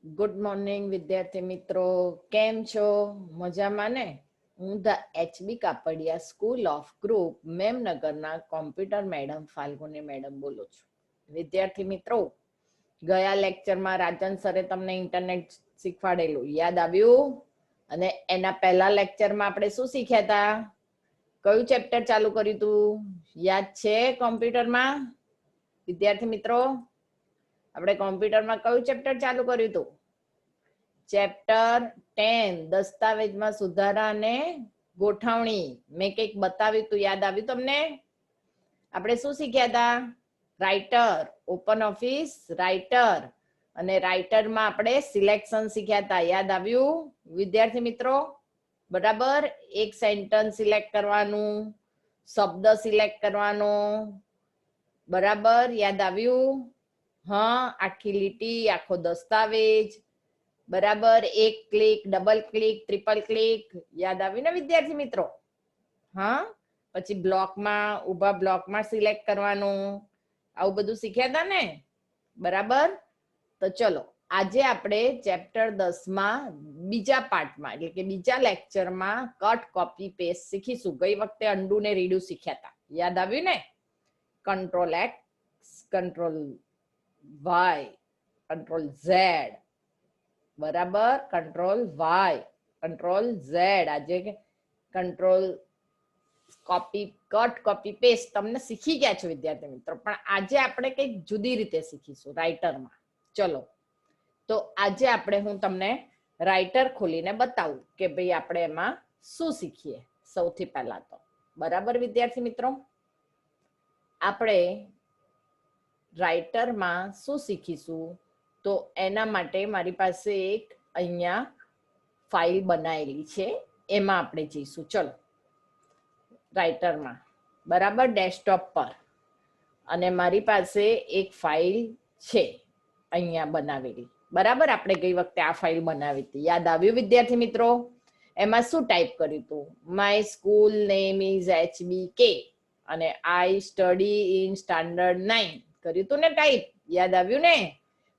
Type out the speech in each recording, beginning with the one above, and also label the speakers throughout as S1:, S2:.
S1: Good morning વિદ્યાર્થી મિત્રો, કેમ છો? મજામાં ને? હું the HB Kapadia school of group મેમનગરના કોમ્પ્યુટર મેડમ ફાલ્ગુની મેડમ બોલું છું. વિદ્યાર્થી મિત્રો, ગયા લેક્ચરમાં રાજન સરે તમને ઇન્ટરનેટ શીખવાડેલું યાદ આવ્યું? અને એના પહેલા લેક્ચરમાં આપણે શું શીખ્યા હતા? કયું ચેપ્ટર ચાલુ કર્યું હતું? યાદ છે કોમ્પ્યુટરમાં? વિદ્યાર્થી મિત્રો, આપણે કોમ્પ્યુટરમાં કયું ચેપ્ટર ચાલુ કર્યું હતું? ચેપ્ટર 10 દસ્તાવેજમાં સુધારા અને ગોઠવણી. મેં કંઈક બતાવ્યું હતું, યાદ આવ્યું તમને? આપણે શું શીખ્યા હતા? રાઇટર, ઓપન ઓફિસ રાઇટર, અને રાઇટરમાં આપણે સિલેક્શન શીખ્યા હતા. યાદ આવ્યું વિદ્યાર્થી મિત્રો? બરાબર, એક સેન્ટેન્સ સિલેક્ટ કરવાનું, શબ્દ સિલેક્ટ કરવાનો. બરાબર, યાદ આવ્યું? હા, આખી લીટી, આખો દસ્તાવેજ. બરાબર, એક click, double click, triple click. યાદ આવ્યું ને વિદ્યાર્થી મિત્રો? હા, પછી બ્લોકમાં, ઊભા બ્લોકમાં સિલેક્ટ કરવાનું. આવું બધું શીખ્યા હતા ને? બરાબર, તો ચલો આજે આપણે ચેપ્ટર 10માં બીજા પાર્ટમાં એટલે કે બીજા લેક્ચરમાં કટ કોપી પેસ્ટ શીખીશું. ગઈ વખતે અન્ડુ ને રીડુ શીખ્યા હતા, યાદ આવ્યું ને? Control X, control Y, control Z. બરાબર, કંટ્રોલ વાય, કંટ્રોલ ઝેડ. આજે control copy, cut copy paste તમને શીખી ગયા છો વિદ્યાર્થી મિત્રો, પણ આજે આપણે કંઈક જુદી રીતે શીખીશું રાઇટરમાં. ચલો, તો આજે હું તમને રાઇટર ખોલીને બતાવું કે ભાઈ આપણે એમાં શું શીખીએ. સૌથી પહેલા તો બરાબર વિદ્યાર્થી મિત્રો, આપણે રાઇટરમાં શું શીખીશું? તો એના માટે મારી પાસે એક અહીંયા ફાઇલ બનાવેલી છે, એમાં આપણે જઈશું. ચલો, રાઇટરમાં બરાબર, ડેસ્કટોપ પર, અને મારી પાસે એક ફાઇલ છે અહીંયા બનાવેલી. બરાબર, આપણે ગઈ વખતે આ ફાઇલ બનાવી હતી, યાદ આવ્યું વિદ્યાર્થી મિત્રો? એમાં શું ટાઈપ કર્યું હતું? My school name is HBK અને આઈ સ્ટડી ઇન સ્ટાન્ડર્ડ 9 કર્યું હતું ને ટાઈપ, યાદ આવ્યું ને?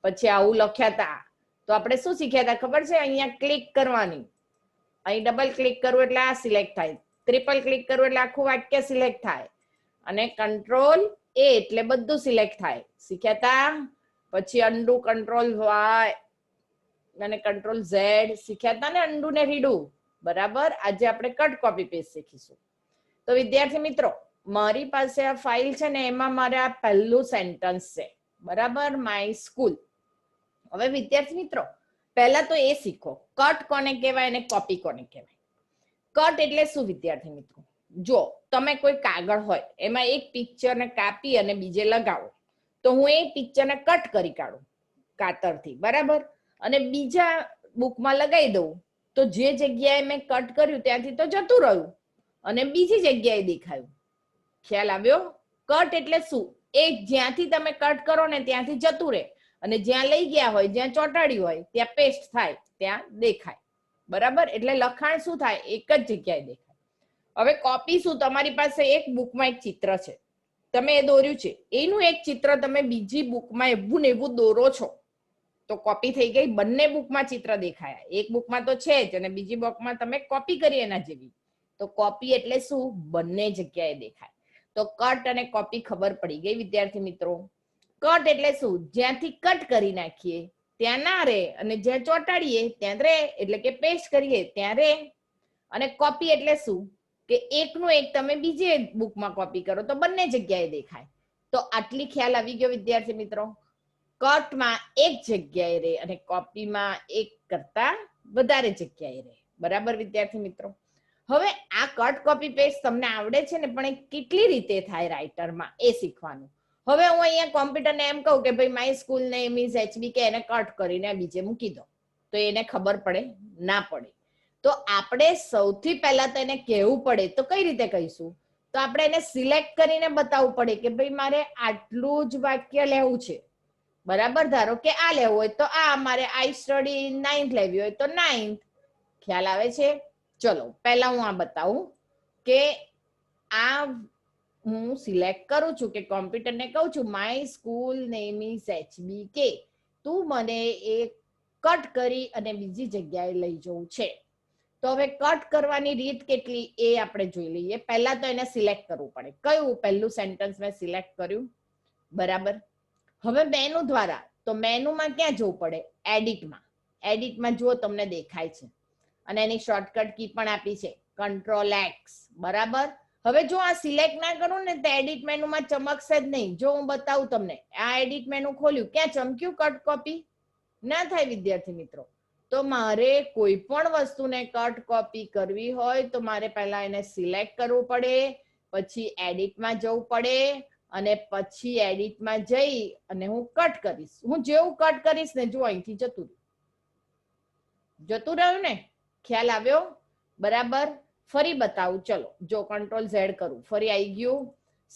S1: પછી આવું લખ્યા હતા. તો આપણે શું શીખ્યા હતા ખબર છે? અહીંયા ક્લિક કરવાની, અહીં ડબલ ક્લિક કરવું એટલે આ સિલેક્ટ થાય, ટ્રિપલ ક્લિક કરવું એટલે આખું વાક્ય સિલેક્ટ થાય, અને કંટ્રોલ એ એટલે બધું સિલેક્ટ થાય. શીખ્યા હતા? પછી અન્ડુ, કંટ્રોલ વાય અને કંટ્રોલ ઝેડ શીખ્યા હતા ને, અન્ડુ ને રીડુ. બરાબર, આજે આપણે કટ કોપી પેસ્ટ શીખીશું. તો વિદ્યાર્થી મિત્રો, મારી પાસે આ ફાઇલ છે ને, એમાં મારે આ પહેલું સેન્ટેન્સ છે. બરાબર, માય સ્કૂલ. હવે વિદ્યાર્થી મિત્રો, પહેલા તો એ શીખો કટ કોને કહેવાય અને કોપી કોને કહેવાય. કટ એટલે શું વિદ્યાર્થી મિત્રો? જો તમે કોઈ કાગળ હોય એમાં એક પિક્ચરને કાપી અને બીજે લગાવો, તો હું એ પિક્ચરને કટ કરી કાઢું કાતરથી, બરાબર, અને બીજા બુકમાં લગાવી દઉં, તો જે જગ્યાએ મેં કટ કર્યું ત્યાંથી તો જતું રહ્યું અને બીજી જગ્યાએ દેખાયું. ખ્યાલ આવ્યો? કટ એટલે શું? એક જ્યાંથી તમે કટ કરો ને ત્યાંથી જતું રહે, અને જ્યાં લઈ ગયા હોય, જ્યાં ચોંટાડ્યું હોય ત્યાં પેસ્ટ થાય, ત્યાં દેખાય. બરાબર, એટલે લખાણ શું થાય? એક જ જગ્યાએ દેખાય. હવે કોપી શું? તમારી પાસે એક બુકમાં એક ચિત્ર છે, તમે એ દોર્યું છે, એનું એક ચિત્ર તમે બીજી બુકમાં એવું ને એવું દોરો છો, તો કોપી થઈ ગઈ. બંને બુકમાં ચિત્ર દેખાયા, એક બુકમાં તો છે જ અને બીજી બુકમાં તમે કોપી કરી એના જેવી. તો કોપી એટલે શું? બંને જગ્યાએ દેખાય. તો કટ અને કોપી ખબર પડી ગઈ વિદ્યાર્થી મિત્રો? કટ એટલે શું? જ્યાંથી કટ કરી નાખીએ ત્યાં ના રે, અને જ્યાં ચોંટાડીએ ત્યાં રે, એટલે કે પેસ્ટ કરીએ ત્યાં રે. અને કોપી એટલે શું? કે એકનું એક તમે બીજે બુકમાં કોપી કરો તો બંને જગ્યાએ દેખાય. તો આટલી ખ્યાલ આવી ગયો વિદ્યાર્થી મિત્રો? કટમાં એક જગ્યાએ રહે અને કોપીમાં એક કરતા વધારે જગ્યાએ રહે. બરાબર વિદ્યાર્થી મિત્રો? હવે આ કટ કોપી પેસ્ટ તમને આવડે છે ને, પણ એ કેટલી રીતે થાય રાઇટરમાં એ શીખવાનું. હવે હું અહીંયા કોમ્પ્યુટરને એમ કહું કે ભાઈ my school name is HBK, એને કટ કરીને બીજે મૂકી દો, તો એને ખબર પડે? ના પડે. તો આપણે સૌથી પહેલા તો એને કહેવું પડે. તો કઈ રીતે કહીશું? તો આપણે એને સિલેક્ટ કરીને બતાવવું પડે કે ભાઈ મારે આટલું જ વાક્ય લેવું છે. બરાબર, ધારો કે આ લેવું હોય તો આ, મારે આઈ સ્ટડી 9th લેવી હોય તો 9th. ખ્યાલ આવે છે? ચલો પહેલા હું આ બતાવું કે આ હું સિલેક્ટ કરું છું, કે કોમ્પ્યુટરને કહું છું my school name is HBK, તું મને એક કટ કરી અને બીજી જગ્યાએ લઈ જવું છે. તો હવે કટ કરવાની રીત કેટલી એ આપણે જોઈ લઈએ. પહેલા તો એને સિલેક્ટ કરવું પડે. કયું પહેલું સેન્ટેન્સ મેં સિલેક્ટ કર્યું, બરાબર. હવે મેનુ દ્વારા, તો મેનુમાં ક્યાં જવું પડે? એડિટમાં. એડિટમાં જુઓ તમને દેખાય છે અને એની શોર્ટકટ કી પણ આપી છે, કંટ્રોલ એક્સ, બરાબર. હવે જો આ સિલેક્ટ ના કરું ને તો એડિટ મેનુમાં ચમકશે જ નહીં. જો હું બતાવું તમને, આ એડિટ મેનુ ખોલ્યું, ક્યાં ચમક્યું કટ કોપી? ના થાય વિદ્યાર્થી મિત્રો. તો મારે કોઈ પણ વસ્તુને કટ કોપી કરવી હોય તો મારે પહેલા એને સિલેક્ટ કરવું પડે, પછી એડિટમાં જવું પડે અને પછી એડિટમાં જઈ અને હું કટ કરીશ. હું જેવું કટ કરીશ ને જો અહીંથી જતું રહ્યું ને, ખ્યાલ આવ્યો? બરાબર. ફરી બતાવું, ચલો. જો કંટ્રોલ ઝેડ કરું, ફરી આવી ગયું.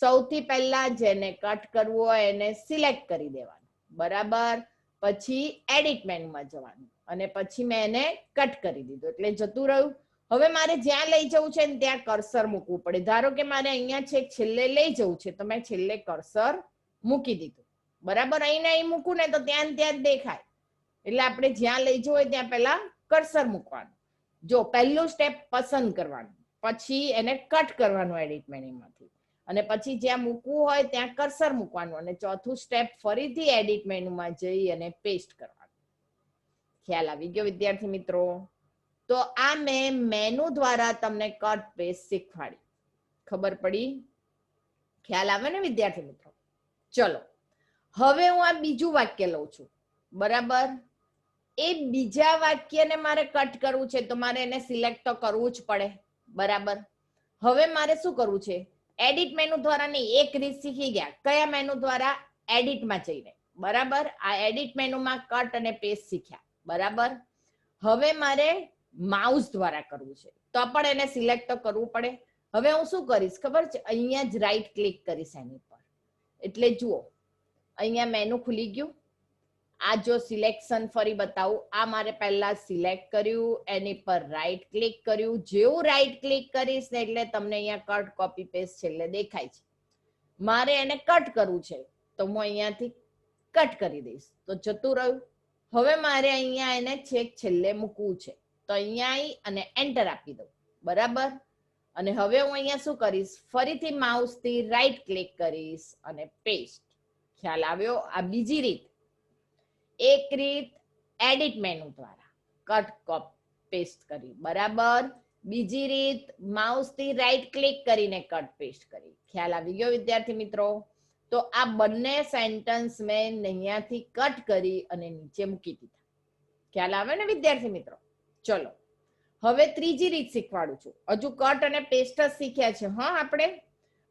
S1: સૌથી પહેલા જેને કટ કરવું હોય એને સિલેક્ટ કરી દેવાનું, બરાબર. પછી એડિટ મેનુમાં જવાનું અને પછી મેં એને કટ કરી દીધું એટલે જતું રહ્યું. હવે મારે જ્યાં લઈ જવું છે ને ત્યાં કર્સર મૂકવું પડે. ધારો કે મારે અહીંયા છે છેલ્લે લઈ જવું છે તો મેં છેલ્લે કર્સર મૂકી દીધું, બરાબર. અહીં અહીં મૂકું ને તો ત્યાં જ દેખાય. એટલે આપણે જ્યાં લઈ જવું હોય ત્યાં પહેલા કર્સર મૂકવાનું. જો પહેલું સ્ટેપ પસંદ કરવાનું, પછી એને કટ કરવાનું એડિટ મેનુમાંથી, અને પછી જ્યાં મૂકવું હોય ત્યાં કર્સર મૂકવાનું, અને ચોથું સ્ટેપ ફરીથી એડિટ મેનુમાં જઈ અને પેસ્ટ કરવાનું. ખ્યાલ આવી ગયો વિદ્યાર્થી મિત્રો? તો આ મેં મેનુ દ્વારા તમને કટ પેસ્ટ શીખવાડી. ખબર પડી? ખ્યાલ આવે ને વિદ્યાર્થી મિત્રો? ચલો હવે હું આ બીજું વાક્ય લઉં છું, બરાબર. એ બીજા વાક્યને મારે કટ કરવું છે તો મારે એને સિલેક્ટ તો કરવું જ પડે, બરાબર. હવે મારે શું કરવું છે? એડિટ મેનુ દ્વારા નહીં, એક રીત શીખી ગયા. કયા મેનુ દ્વારા? એડિટમાં જઈને, બરાબર. આ એડિટ મેનુમાં કટ અને પેસ્ટ શીખ્યા, બરાબર. હવે મારે માઉસ દ્વારા કરવું છે તો પણ એને સિલેક્ટ તો કરવું પડે. હવે હું શું કરીશ ખબર છે? અહીંયા જ રાઈટ ક્લિક કરીશ એની પર. એટલે જુઓ, અહીંયા મેનુ ખુલી ગયું. આ જો સિલેક્શન ફરી બતાવું, આ મારે પહેલા સિલેક્ટ કર્યું, એની પર રાઈટ ક્લિક કર્યું. જેવું રાઈટ ક્લિક કરીશ ને એટલે તમને અહીંયા કટ કોપી પેસ્ટ છેલ્લે દેખાય છે. મારે એને કટ કરવું છે તો હું અહીંયાથી કટ કરી દઈશ તો જતું રહ્યું. હવે મારે અહીંયા એને છેક છેલ્લે મૂકવું છે તો અહીંયા આવી અને એન્ટર આપી દઉં, બરાબર. અને હવે હું અહીંયા શું કરીશ? ફરીથી માઉસથી રાઈટ ક્લિક કરીશ અને પેસ્ટ. ખ્યાલ આવ્યો? આ બીજી રીત. એક રીત એડિટ મેનુ દ્વારા કટ કોપ પેસ્ટ કરી, બરાબર. બીજી રીત માઉસથી રાઈટ ક્લિક કરીને કટ પેસ્ટ કરી. ખ્યાલ આવી ગયો વિદ્યાર્થી મિત્રો? તો આ બંને સેન્ટેન્સ મેં અહીંયાથી કટ કરી અને નીચે મૂકી દીધા. ખ્યાલ આવે ને વિદ્યાર્થી મિત્રો? ચલો હવે ત્રીજી રીત શીખવાડું છું. હજુ કટ અને પેસ્ટ જ શીખ્યા છે હા આપણે.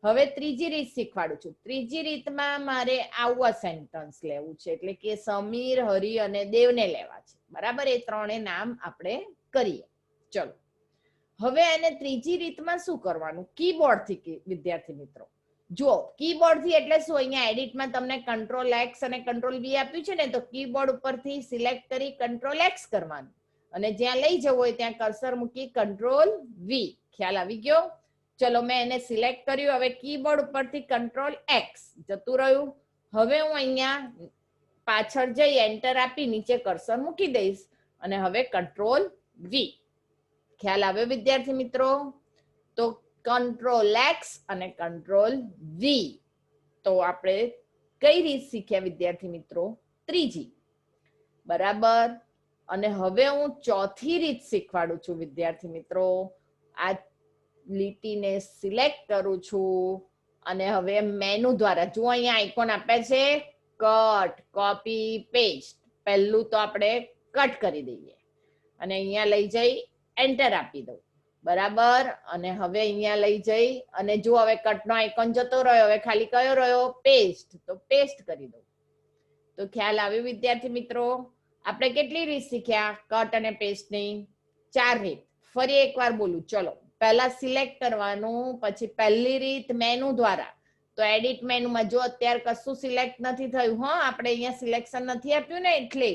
S1: હવે ત્રીજી રીત શીખવાડું છું. ત્રીજી રીતમાં મારે આવા સેન્ટેન્સ લેવું છે, એટલે કે સમીર, હરી અને દેવને લેવા છે, બરાબર. એ ત્રણે નામ આપણે કરીએ. ચલો હવે એને ત્રીજી રીતમાં શું કરવાનું? કીબોર્ડથી વિદ્યાર્થી મિત્રો જુઓ, કીબોર્ડથી એટલે શું? અહીંયા એડિટમાં તમને કંટ્રોલ એક્સ અને કંટ્રોલ વી આપ્યું છે ને, તો કીબોર્ડ ઉપરથી સિલેક્ટ કરી કંટ્રોલ એક્સ કરવાનું અને જ્યાં લઈ જવું હોય ત્યાં કર્સર મૂકી કંટ્રોલ વી. ખ્યાલ આવી ગયો? ચલો મેં એને સિલેક્ટ કર્યું. હવે કીબોર્ડ ઉપરથી કંટ્રોલ એક્સ જતું રહ્યું. હવે હું અહીંયા પાછળ જઈ એન્ટર આપી નીચે કર્સર મૂકી દઈશ અને હવે કંટ્રોલ વી. ખ્યાલ આવ્યો વિદ્યાર્થી મિત્રો? તો કંટ્રોલ એક્સ અને કંટ્રોલ વી. તો આપણે કઈ રીત શીખ્યા વિદ્યાર્થી મિત્રો? ત્રીજી, બરાબર. અને હવે હું ચોથી રીત શીખવાડું છું વિદ્યાર્થી મિત્રો. આ લીટીને સિલેક્ટ કરું છું અને હવે મેનુ દ્વારા જુઓ અહીંયા આઇકોન આપે છે કટ, કોપી, પેસ્ટ. પહેલું તો આપણે કટ કરી દઈએ અને અહીંયા લઈ જઈ એન્ટર આપી દઉં, બરાબર. અને હવે અહીંયા લઈ જઈ અને જો હવે કટનો આઇકોન જતો રહ્યો, હવે ખાલી કયો રહ્યો? પેસ્ટ. તો પેસ્ટ કરી દઉં. તો ખ્યાલ આવ્યો વિદ્યાર્થી મિત્રો? આપણે કેટલી રીત શીખ્યા કટ અને પેસ્ટની? 4 રીત. ફરી એકવાર બોલું, ચલો. પહેલા સિલેક્ટ કરવાનું, પછી પહેલી રીત મેનુ દ્વારા. તો એડિટ મેનુમાં જો અત્યારે કશું સિલેક્ટ નથી થયું, હા આપણે અહીંયા સિલેક્શન નથી આપ્યું ને એટલે,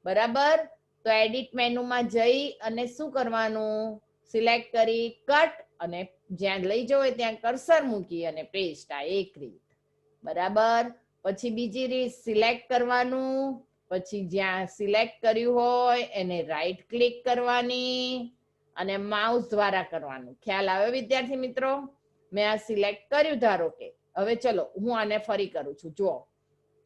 S1: બરાબર. તો એડિટ મેનુમાં જઈ અને શું કરવાનું? સિલેક્ટ કરી કટ અને જ્યાં લઈ જવું હોય ત્યાં કર્સર મૂકી અને પેસ્ટ. આ એક રીત, બરાબર. પછી બીજી રીત સિલેક્ટ કરવાનું, પછી જ્યાં સિલેક્ટ કર્યું હોય એને રાઈટ ક્લિક કરવાની અને માઉસ દ્વારા કરવાનું. ખ્યાલ આવે વિદ્યાર્થી મિત્રો? મેં આ સિલેક્ટ કર્યું ધારો કે. હવે ચલો હું આને ફરી કરું છું. જુઓ,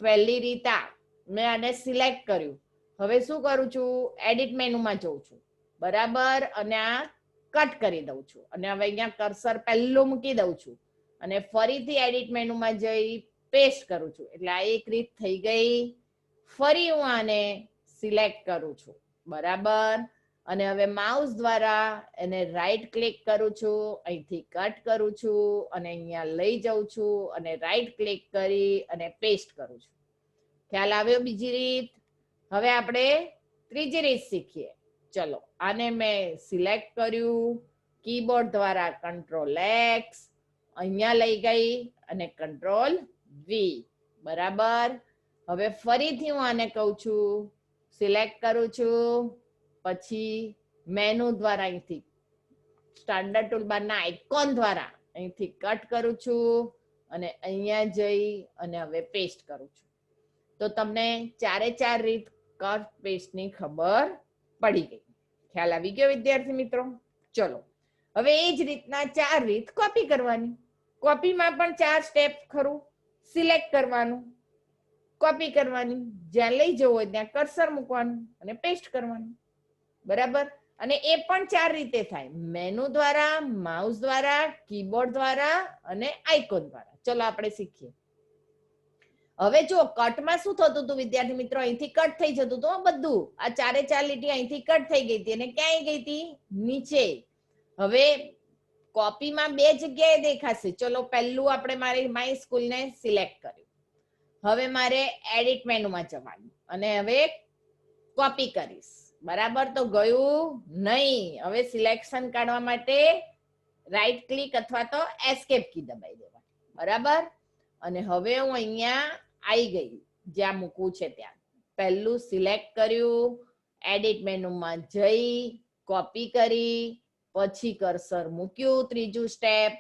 S1: પહેલી રીત આ, મેં આને સિલેક્ટ કર્યું. હવે શું કરું છું? એડિટ મેનુમાં જઉં છું, બરાબર, અને આ કટ કરી દઉં છું અને હવે અહીંયા કર્સર પહેલું મૂકી દઉં છું અને ફરીથી એડિટ મેનુમાં જઈ પેસ્ટ કરું છું. એટલે આ એક રીત થઈ ગઈ. ફરી હું આને સિલેક્ટ કરું છું, બરાબર, અને હવે માઉસ દ્વારા એને રાઈટ ક્લિક કરું છું, અહીંથી કટ કરું છું અને અહીંયા લઈ જાઉં છું અને રાઈટ ક્લિક કરી અને પેસ્ટ કરું છું. ખ્યાલ આવ્યો? બીજી રીત. હવે આપણે ત્રીજી રીત શીખીએ. ચલો, આને મેં સિલેક્ટ કર્યું, કીબોર્ડ દ્વારા કંટ્રોલ એક્સ, અહીંયા લઈ ગઈ અને કંટ્રોલ વી, બરાબર. હવે ફરીથી હું આને કહું છું, સિલેક્ટ કરું છું, પછી મેનુ દ્વારા અહીંથી સ્ટાન્ડર્ડ ટૂલબારના આઇકોન દ્વારા અહીંથી કટ કરું છું અને અહીંયા જઈ અને હવે પેસ્ટ કરું છું. તો તમને ચારે ચાર રીત કટ પેસ્ટની ખબર પડી ગઈ. ખ્યાલ આવી ગયો વિદ્યાર્થી મિત્રો? ચલો, હવે એ જ રીતના ચાર રીત કોપી કરવાની. કોપીમાં પણ ચાર સ્ટેપ ખરું. સિલેક્ટ કરવાનું, કોપી કરવાની, જ્યાં લઈ જવું હોય ત્યાં કર્સર મૂકવાનું અને પેસ્ટ કરવાનું, બરાબર. અને એ પણ ચાર રીતે થાય: મેનુ દ્વારા, માઉસ દ્વારા, કીબોર્ડ દ્વારા અને આઇકોન દ્વારા. ચલો આપણે શીખીએ. હવે જો કટમાં શું થતું હતું વિદ્યાર્થી મિત્રો? અહીંથી કટ થઈ જતું હતું બધું. આ ચારે ચાર લીટી અહીંથી કટ થઈ ગઈ હતી અને ક્યાંય ગઈ હતી? નીચે. હવે કોપીમાં બે જગ્યાએ દેખાશે. ચલો, પહેલું આપણે મારી માય સ્કૂલને સિલેક્ટ કર્યું. હવે મારે એડિટ મેનુમાં જવાનું અને હવે કોપી કરીશ, બરાબર. તો ગયું નહીં. હવે સિલેક્શન કાઢવા માટે રાઈટ ક્લિક અથવા તો એસ્કેપ કી દબાઈ દેવા, બરાબર. અને હવે હું અહીંયા આવી ગઈ જ્યાં મૂકવું છે ત્યાં. પહેલું સિલેક્ટ કર્યું, એડિટ મેનુમાં જઈ કોપી કરી, પછી કર્સર મૂક્યું, ત્રીજું સ્ટેપ,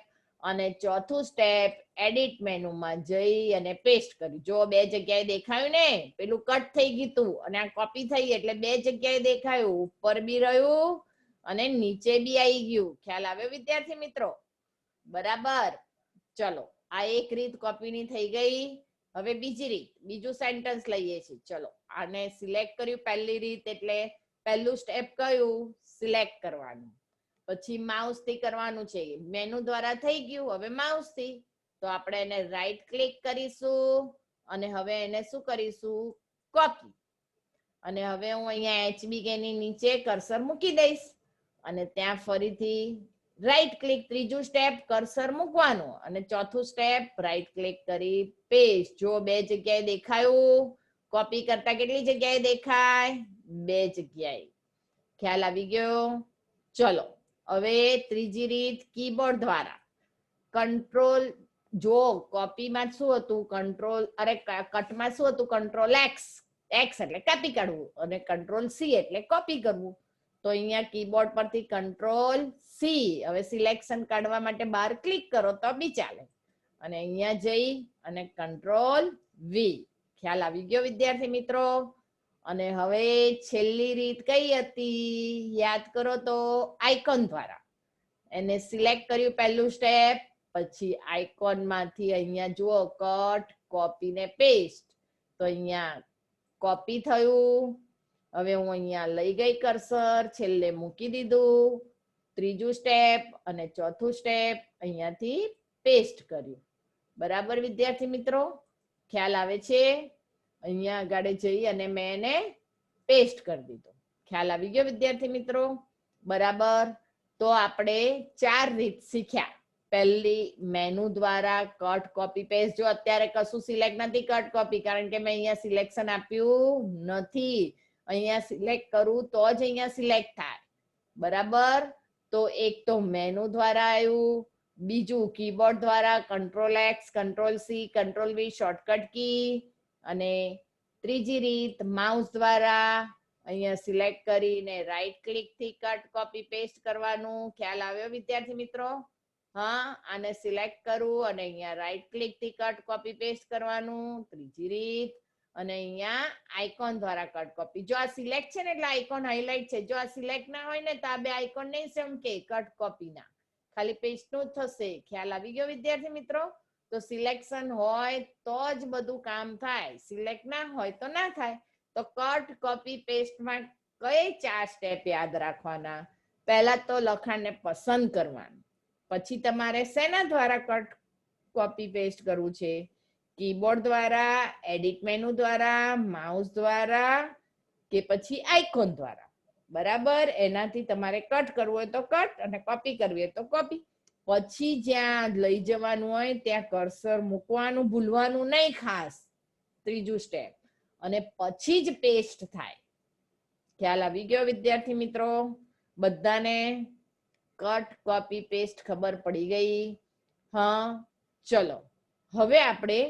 S1: અને ચોથું સ્ટેપ એડિટ મેનુમાં જઈ અને પેસ્ટ કર્યું. જો બે જગ્યાએ દેખાયું ને, પેલું કટ થઈ ગયું હતું અને આ કોપી થઈ, એટલે બે જગ્યાએ દેખાયું, ઉપર બી રહ્યું અને નીચે બી આવી ગયું. ખ્યાલ આવ્યો વિદ્યાર્થી મિત્રો? બરાબર. ચલો, આ એક રીત કોપીની થઈ ગઈ. હવે બીજી રીત, બીજું સેન્ટેન્સ લઈએ છીએ. ચલો, આને સિલેક્ટ કર્યું, પહેલી રીત એટલે પહેલું સ્ટેપ કયું? સિલેક્ટ કરવાનું. પછી માઉસ થી કરવાનું છે. મેનુ દ્વારા થઈ ગયું, હવે માઉસ થી. તો આપણે એને રાઈટ ક્લિક કરીશું અને હવે એને શું કરીશું? કોપી. અને હવે હું અહીંયા HBK ની નીચે કર્સર મૂકી દઈશ અને ત્યાં ફરીથી રાઈટ ક્લિક, ત્રીજું સ્ટેપ કર્સર મૂકવાનું અને ચોથું સ્ટેપ રાઈટ ક્લિક કરી પેસ્ટ. જો બે જગ્યાએ દેખાયું. કોપી કરતા કેટલી જગ્યાએ દેખાય? બે જગ્યાએ. ખ્યાલ આવી ગયો? ચલો, હવે ત્રીજી રીત કીબોર્ડ દ્વારા. કંટ્રોલ, જો કોપીમાં શું હતું? કંટ્રોલ, અરે કટમાં શું હતું? Control x. એક્સ એટલે કાપી કાઢવું અને કંટ્રોલ સી એટલે કોપી કરવું. તો અહીંયા કીબોર્ડ પરથી કંટ્રોલ સી. હવે સિલેક્શન કાઢવા માટે બહાર ક્લિક કરો તો બી ચાલે. અને અહીંયા જઈ અને કંટ્રોલ વી. ખ્યાલ આવી ગયો વિદ્યાર્થી મિત્રો? અને હવે છેલ્લી રીત કઈ હતી? યાદ કરો તો આઇકોન દ્વારા. એને સિલેક્ટ કર્યું, પહેલું સ્ટેપ, પછી આઇકોન માંથી અહીંયા જુઓ કટ, કોપી ને પેસ્ટ. તો અહીંયા કોપી થયું. હવે હું અહીંયા લઈ ગઈ કર્સર, છેલ્લે મૂકી દીધું, ત્રીજું સ્ટેપ અને ચોથું સ્ટેપ અહીંયાથી પેસ્ટ કર્યું. બરાબર વિદ્યાર્થી મિત્રો? ખ્યાલ આવે છે? અહીંયા આગળ જઈ અને મેં એને પેસ્ટ કરી દીધું. ખ્યાલ આવી ગયો વિદ્યાર્થી મિત્રો? બરાબર. તો આપણે ચાર રીત શીખ્યા. પહેલી મેનુ દ્વારા કટ, કોપી, પેસ્ટ. જો અત્યારે કશું સિલેક્ટ નથી, કટ કોપી, કારણ કે મેં અહીંયા સિલેક્શન આપ્યું નથી. અહીંયા સિલેક્ટ કરું તો જ અહીંયા સિલેક્ટ થાય, બરાબર. તો એક તો મેનુ દ્વારા આવ્યું, બીજું કીબોર્ડ દ્વારા control X, control C, control V shortcut key, અને ત્રીજી રીત માઉસ દ્વારા અહીંયા સિલેક્ટ કરીને રાઈટ ક્લિક થી કટ, કોપી, પેસ્ટ કરવાનું. ખ્યાલ આવ્યો વિદ્યાર્થી મિત્રો? હા, આને સિલેક્ટ કરું અને અહીંયા રાઈટ ક્લિક થી કટ, કોપી, પેસ્ટ કરવાનું. ત્રીજી રીત. અને અહીંયા આઇકોન દ્વારા કટ કોપી. જો આ સિલેક્ટ છે ને એટલે આઇકોન હાઇલાઇટ છે. જો આ સિલેક્ટ ના હોય ને તો આ બે આઇકોન નહીં સેમ કે કટ કોપી ના, ખાલી પેસ્ટ નું જ થશે. ખ્યાલ આવી ગયો વિદ્યાર્થી મિત્રો? તો સિલેક્શન હોય તો જ બધું કામ થાય, સિલેક્ટ ના હોય તો ના થાય. તો કટ કોપી પેસ્ટમાં કઈ 4 સ્ટેપ યાદ રાખવાના? પહેલા તો લખાણને પસંદ કરવાનું, પછી તમારે શેના દ્વારા કટ કોપી પેસ્ટ કરવું છે? કીબોર્ડ દ્વારા, એડિટ મેનુ દ્વારા, માઉસ દ્વારા કે પછી આઇકોન દ્વારા. બરાબર, એનાથી તમારે કટ કરવું હોય તો કટ અને કોપી કરવી હોય તો કોપી. પછી જ્યાં લઈ જવાનું હોય ત્યાં કર્સર મૂકવાનું ભૂલવાનું નહીં ખાસ, ત્રીજું સ્ટેપ. અને પછી જ પેસ્ટ થાય. ખ્યાલ આવી ગયો વિદ્યાર્થી મિત્રો? બધાને કટ કોપી પેસ્ટ ખબર પડી ગઈ? હા, ચલો હવે આપણે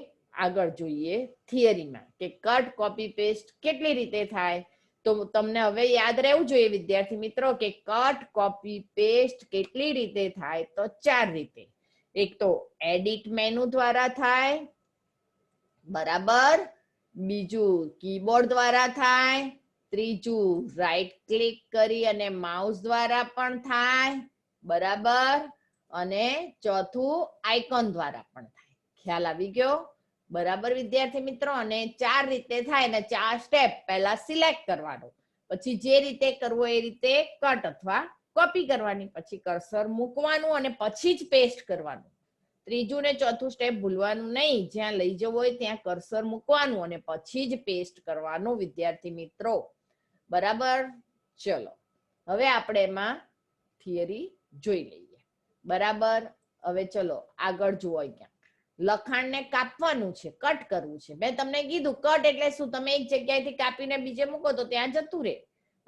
S1: આગળ જોઈએ થિયરીમાં કે કટ કોપી પેસ્ટ કેટલી રીતે થાય. તો તમને હવે યાદ રહેવું જોઈએ વિદ્યાર્થી મિત્રો કે કટ કોપી પેસ્ટ કેટલી રીતે થાય. તો 4 રીતે. એક તો એડિટ મેનુ દ્વારા થાય, બરાબર, બીજું કીબોર્ડ દ્વારા થાય, ત્રીજું રાઈટ ક્લિક કરી અને માઉસ દ્વારા પણ થાય, બરાબર, અને ચોથું આઇકોન દ્વારા પણ થાય. ખ્યાલ આવી ગયો? બરાબર વિદ્યાર્થી મિત્રો? અને 4 રીતે થાય ને 4 સ્ટેપ. પહેલા સિલેક્ટ કરવાનું, પછી જે રીતે કરવું એ રીતે કટ અથવા કોપી કરવાની, પછી કર્સર મૂકવાનું અને પછી જ પેસ્ટ કરવાનું. ત્રીજું ને ચોથું સ્ટેપ ભૂલવાનું નહીં, જ્યાં લઈ જવું હોય ત્યાં કર્સર મૂકવાનું અને પછી જ પેસ્ટ કરવાનું વિદ્યાર્થી મિત્રો. બરાબર, ચલો હવે આપણે એમાં થિયરી જોઈ લઈએ. બરાબર, હવે ચલો આગળ જુઓ. અહીંયા લખાણને કાપવાનું છે, કટ કરવું છે. મેં તમને કીધું કટ એટલે શું? તમે એક જગ્યાએથી કાપીને બીજે મૂકો તો ત્યાં જતું રહે.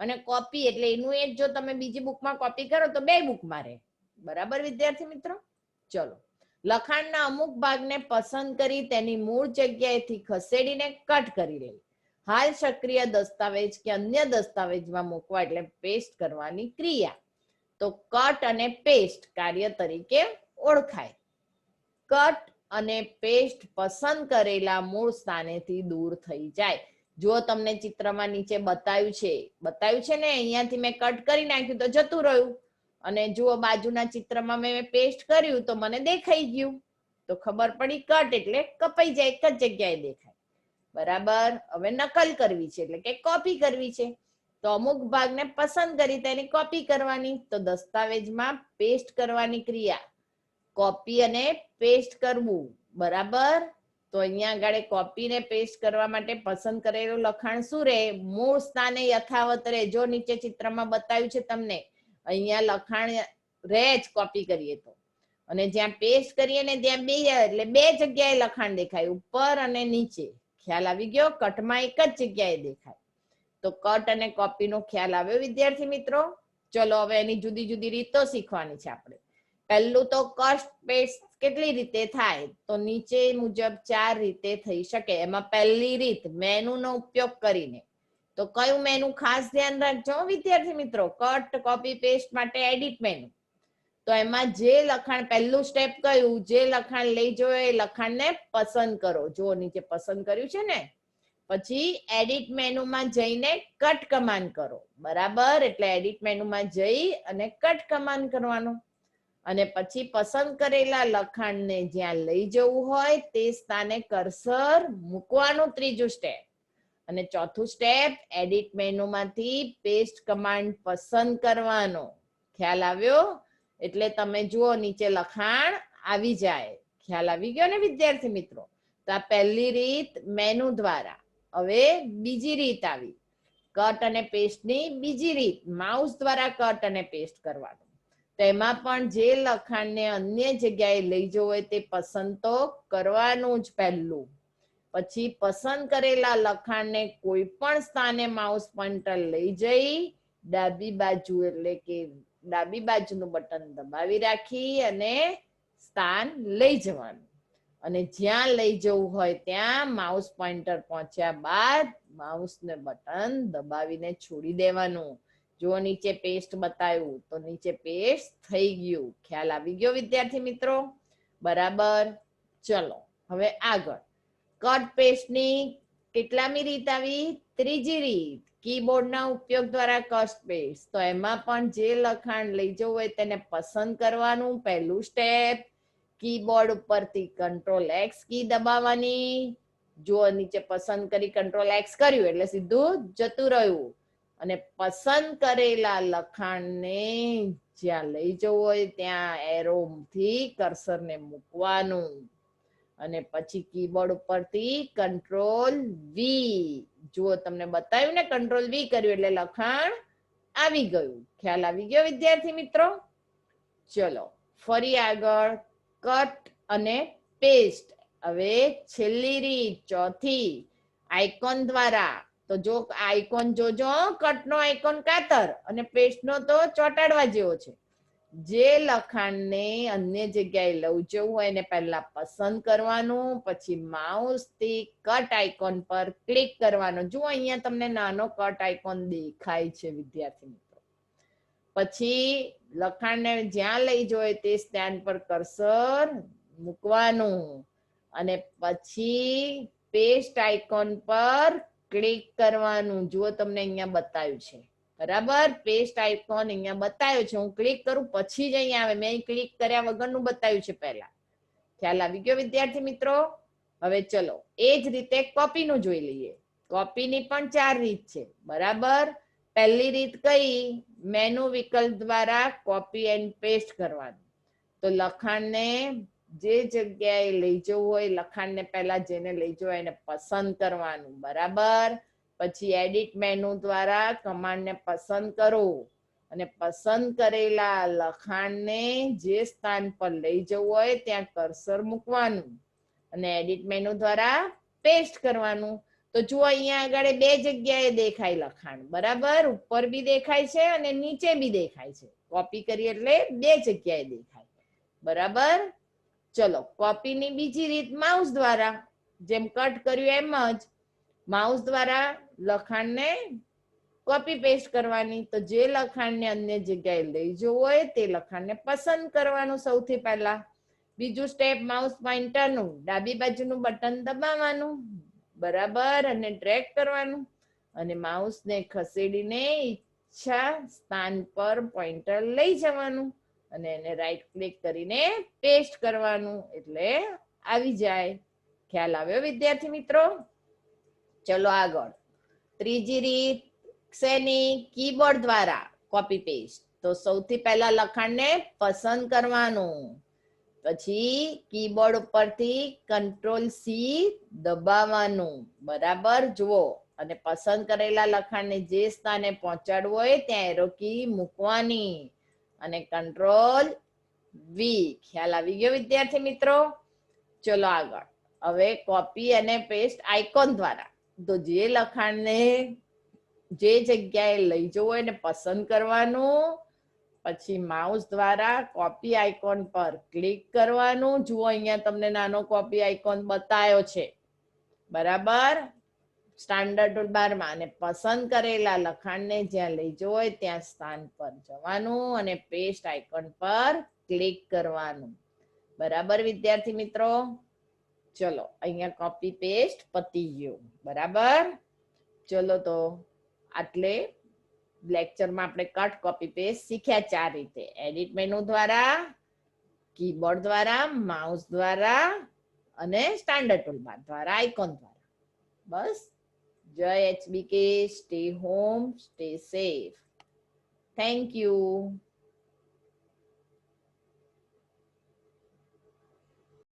S1: અને કોપી એટલે એનું એક જો તમે બીજી બુકમાં કોપી કરો તો 2 બુકમાં રહે. બરાબર વિદ્યાર્થી મિત્રો? ચલો, લખાણના અમુક ભાગને પસંદ કરી તેની મૂળ જગ્યાએથી ખસેડીને કટ કરી લે. હાલ સક્રિય દસ્તાવેજ કે અન્ય દસ્તાવેજમાં મૂકવા એટલે પેસ્ટ કરવાની ક્રિયા. તો કટ અને પેસ્ટ કાર્ય તરીકે ઓળખાય. કટ અને પેસ્ટ પસંદ કરેલા મૂળ સ્થાનેથી દૂર થઈ જાય. જો તમને ચિત્રમાં નીચે બતાવ્યું છે ને, અહીંયાથી મેં કટ કરી નાખ્યું તો જતું રહ્યું. અને જુઓ બાજુના ચિત્રમાં મેં પેસ્ટ કર્યું તો મને દેખાઈ ગયું. તો ખબર પડી કટ એટલે કપાઈ જાય, એક જ જગ્યાએ દેખાય. બરાબર, હવે નકલ કરવી છે એટલે કે કોપી કરવી છે. તો અમુક ભાગને પસંદ કરી તેની કોપી કરવાની. તો દસ્તાવેજમાં પેસ્ટ કરવાની ક્રિયા, કોપી અને પેસ્ટ કરવું. બરાબર, તો અહીંયા આગળ કોપી ને પેસ્ટ કરવા માટે પસંદ કરેલું લખાણ શું રહે? મૂળ સ્થાને યથાવત રહે. જો નીચે ચિત્રમાં બતાવ્યું છે તમને, અહીંયા લખાણ રહે જ કોપી કરીએ તો. અને જ્યાં પેસ્ટ કરીએ ને ત્યાં એટલે 2 જગ્યાએ લખાણ દેખાય, ઉપર અને નીચે. ખ્યાલ આવી ગયો? કટમાં એક જ જગ્યાએ દેખાય. તો કટ અને કોપીનો ખ્યાલ આવ્યો વિદ્યાર્થી મિત્રો? ચલો હવે એની જુદી જુદી રીતો શીખવાની છે આપણે. પહેલું તો કટ પેસ્ટ કેટલી રીતે થાય? તો નીચે મુજબ 4 રીતે થઈ શકે. એમાં પહેલી રીત મેનુનો ઉપયોગ કરીને. તો કયું મેનુ? ખાસ ધ્યાન રાખજો વિદ્યાર્થી મિત્રો. કટ કોપી પેસ્ટ માટે એડિટ મેનુ. તો એમાં જે લખાણ, પહેલું સ્ટેપ કયું? જે લખાણ લઈ જવો એ લખાણને પસંદ કરો. જો નીચે પસંદ કર્યું છે ને, પછી એડિટ મેનુમાં જઈને કટ કમાન્ડ કરો. બરાબર, એટલે એડિટ મેનુમાં જઈ અને કટ કમાન્ડ કરવાનો. અને પછી પસંદ કરેલા લખાણને જ્યાં લઈ જવું હોય તે સ્થાને કર્સર મૂકવાનું, ત્રીજું સ્ટેપ. અને ચોથું સ્ટેપ એડિટ મેનુમાંથી પેસ્ટ કમાન્ડ પસંદ કરવાનો. ખ્યાલ આવ્યો? એટલે તમે જુઓ નીચે લખાણ આવી જાય. ખ્યાલ આવી ગયો ને વિદ્યાર્થી મિત્રો? તો આ પહેલી રીત મેનુ દ્વારા. હવે બીજી રીત આવી, કટ અને પેસ્ટની બીજી રીત, માઉસ દ્વારા કટ અને પેસ્ટ કરવાનું. તેમાં પણ જે લખાણને અન્ય જગ્યાએ લઈ જવું હોય તે પસંદ તો કરવાનું જ પહેલું. પછી પસંદ કરેલા લખાણને કોઈ પણ સ્થાને માઉસ પોઇન્ટર લઈ જઈ ડાબી બાજુ એટલે કે ડાબી બાજુનું બટન દબાવી રાખી અને સ્થાન લઈ જવાનું. અને જ્યાં લઈ જવું હોય ત્યાં માઉસ પોઇન્ટર પહોંચ્યા બાદ માઉસને બટન દબાવીને છોડી દેવાનું. જો નીચે પેસ્ટ બતાવ્યું તો નીચે પેસ્ટ થઈ ગયું. ખ્યાલ આવી ગયો વિદ્યાર્થી મિત્રો? બરાબર, ચલો હવે આગળ. કટ પેસ્ટની કેટલામી રીત આવી? ત્રીજી રીત, કીબોર્ડના ઉપયોગ દ્વારા કટ પેસ્ટ. તો એમાં પણ જે લખાણ લઈ જવું હોય તેને પસંદ કરવાનું. પહેલું સ્ટેપ, કીબોર્ડ ઉપરથી કંટ્રોલ એક્સ કી દબાવવાની. જો નીચે પસંદ કરી કંટ્રોલ એક્સ કર્યું એટલે સીધું જતું રહ્યું. અને પસંદ કરેલા લખાણને જ્યાં લઈ જવું હોય ત્યાં એરોથી કર્સરને મૂકવાનું. અને પછી કીબોર્ડ ઉપરથી કંટ્રોલ વી. જુઓ તમને બતાવ્યું ને, કંટ્રોલ વી કર્યું એટલે લખાણ આવી ગયું. ખ્યાલ આવી ગયો વિદ્યાર્થી મિત્રો? ચલો ફરી આગળ, કટ અને પેસ્ટ. હવે છેલ્લી રીત, ચોથી, આઇકોન દ્વારા. તો જો આઇકોન જોજો, કટનો આઇકોન કાતર અને પેસ્ટનો તો ચોટાડવા જેવો છે. જે લખાણને અન્ય જગ્યાએ લઈ જવું હોય એને પહેલા પસંદ કરવાનું, પછી માઉસથી કટ આઇકોન પર ક્લિક કરવાનું. જુઓ અહીંયા તમને નાનો કટ આઇકોન દેખાય છે વિદ્યાર્થી મિત્રો. પછી લખાણને જ્યાં લઈ જોઈએ તે સ્ટેન્ડ પર કર્સર મૂકવાનું અને પછી પેસ્ટ આઇકોન પર ક્લિક કરવાનું. જુઓ તમને અહીંયા બતાવ્યું છે, બરાબર? પેસ્ટ આઇકોન અહીંયા બતાવ્યો છે. હું ક્લિક કરું પછી જ અહીંયા આવે. મેં ક્લિક કર્યા વગરનું બતાવ્યું છે પહેલા. ખ્યાલ આવી ગયો વિદ્યાર્થી મિત્રો? હવે ચલો એ જ રીતે કોપીનું જોઈ લઈએ. કોપીની પણ 4 રીત છે, બરાબર? પહેલી રીત કઈ? મેનુ વિકલ્પ દ્વારા કોપી એન્ડ પેસ્ટ કરવાનું. તો લખાણને જે જગ્યાએ લઈ જવું હોય, લખાણને પહેલા જેને લઈ જવું હોય એને પસંદ કરવાનું, બરાબર? પછી એડિટ મેનુ દ્વારા કમાન્ડને પસંદ કરો અને પસંદ કરેલા લખાણને જે સ્થાન પર લઈ જવું હોય ત્યાં કર્સર મૂકવાનું અને એડિટ મેનુ દ્વારા પેસ્ટ કરવાનું. તો જુઓ અહીંયા આગળ 2 જગ્યાએ દેખાય લખાણ, બરાબર? ઉપર બી દેખાય છે અને નીચે બી દેખાય છે. કોપી કરી એટલે 2 જગ્યાએ દેખાય, બરાબર? ચલો કોપીની બીજી રીત માઉસ દ્વારા. જેમ કટ કર્યું એમ જ માઉસ દ્વારા લખાણને કોપી પેસ્ટ કરવાની. તો જે લખાણને અન્ય જગ્યાએ લઈ જવું હોય તે લખાણને પસંદ કરવાનું સૌથી પહેલા. બીજું સ્ટેપ, માઉસ પોઇન્ટરનું ડાબી બાજુનું બટન દબાવવાનું, બરાબર? અને ડ્રેગ કરવાનું અને માઉસને ખસેડીને ઈચ્છા સ્થાન પર પોઇન્ટર લઈ જવાનું અને એને રાઈટ ક્લિક કરીને પેસ્ટ કરવાનું એટલે આવી જાય. ખ્યાલ આવ્યો વિદ્યાર્થી મિત્રો? ચલો આગળ, ત્રીજી રીત શેની? કીબોર્ડ દ્વારા કોપી પેસ્ટ. તો સૌથી પહેલા લખાણને પસંદ કરવાનું, પછી કીબોર્ડ ઉપરથી કંટ્રોલ સી દબાવવાનું, બરાબર? જુઓ, અને પસંદ કરેલા લખાણને જે સ્થાને પહોંચાડવું હોય ત્યાં એરો કી મૂકવાની અને કંટ્રોલ વી. ખ્યાલ આવી ગયો વિદ્યાર્થી મિત્રો? ચલો આગળ, હવે કોપી અને પેસ્ટ આઇકોન દ્વારા. તો જે લખાણને જે જગ્યાએ લઈ જવું હોય એને પસંદ કરવાનું, પછી માઉસ દ્વારા કોપી આઇકોન પર ક્લિક કરવાનું. જુઓ અહીંયા તમને નાનો કોપી આઇકોન બતાવ્યો છે, બરાબર? સ્ટાન્ડર્ડ ટૂલબારમાં. અને પસંદ કરેલા લખાણને જ્યાં લઈ જવું હોય ત્યાં સ્થાન પર જવાનું અને પેસ્ટ આઇકોન પર ક્લિક કરવાનું, બરાબર વિદ્યાર્થી મિત્રો? ચલો અહીંયા કોપી પેસ્ટ પતી ગયું, બરાબર? ચલો તો આટલે લેક્ચરમાં આપણે કટ, કોપી, પેસ્ટ શીખ્યા 4 રીતે. એડિટ મેનુ દ્વારા, કીબોર્ડ દ્વારા, માઉસ દ્વારા અને સ્ટાન્ડર્ડ ટૂલબાર દ્વારા, આઇકોન દ્વારા. બસ. જય HBK, stay home, stay safe. Thank you.